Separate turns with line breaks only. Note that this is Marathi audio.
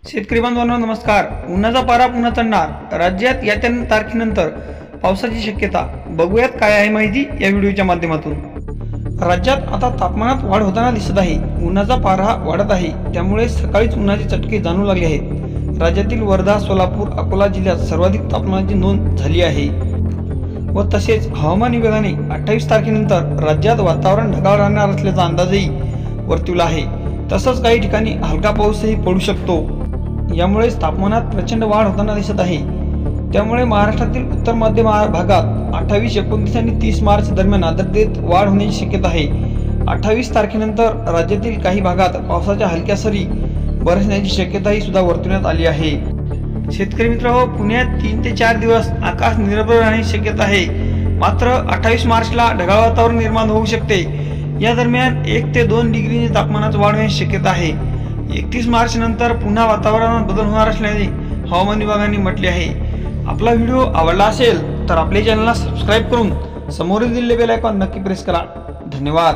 शेतकरी बांधवांनो नमस्कार। उन्हाचा पारा पुन्हा चढणार, राज्यात येत्या तारखेनंतर पावसाची शक्यता। बघूयात काय आहे माहिती या व्हिडिओच्या माध्यमातून। राज्यात आता तापमानात वाढ होताना दिसत आहे। उन्हाचा पारा वाढत आहे, त्यामुळे सकाळीच उन्हाचे चटके जाणवू लागले आहेत। राज्यातील वर्धा, सोलापूर, अकोला जिल्ह्यात सर्वाधिक तापमानाची नोंद झाली आहे व तसेच हवामान विभागाने 28 तारखेनंतर राज्यात वातावरण ढगाळ राहणार असल्याचा अंदाजही वर्तवला आहे। तसंच काही ठिकाणी हलका पाऊसही पडू शकतो। यामुळे तापमानात प्रचंड वाढ होताना दिसत आहे। त्यामुळे महाराष्ट्रातील उत्तर मध्य भागात 28, 29 आणि 30 मार्च दरम्यान आर्द्रतेत वाढ होण्याची शक्यता आहे। 28 तारखेनंतर राज्यातील काही भागात पावसाच्या हलक्या सरी बरसण्याची शक्यताही सुद्धा वर्तवण्यात आली आहे। शेतकरी मित्रांनो, पुण्यात 3 ते 4 दिवस आकाश निरभ्र राहण्याची शक्यता आहे। मात्र 28 मार्चला ढगाळ वातावरण निर्माण होऊ शकते। या दरम्यान 1 ते 2 डिग्री तापमानात वाढ होण्याची शक्यता आहे। 31 मार्च नंतर पुन्हा वातावरणात बदल होणार असल्याचे हवामान विभागाने म्हटले आहे। आपला व्हिडिओ आवडला असेल तर आपल्या चॅनलला सबस्क्राईब करून समोरील दिलेले बेल आयकॉन नक्की प्रेस करा। धन्यवाद।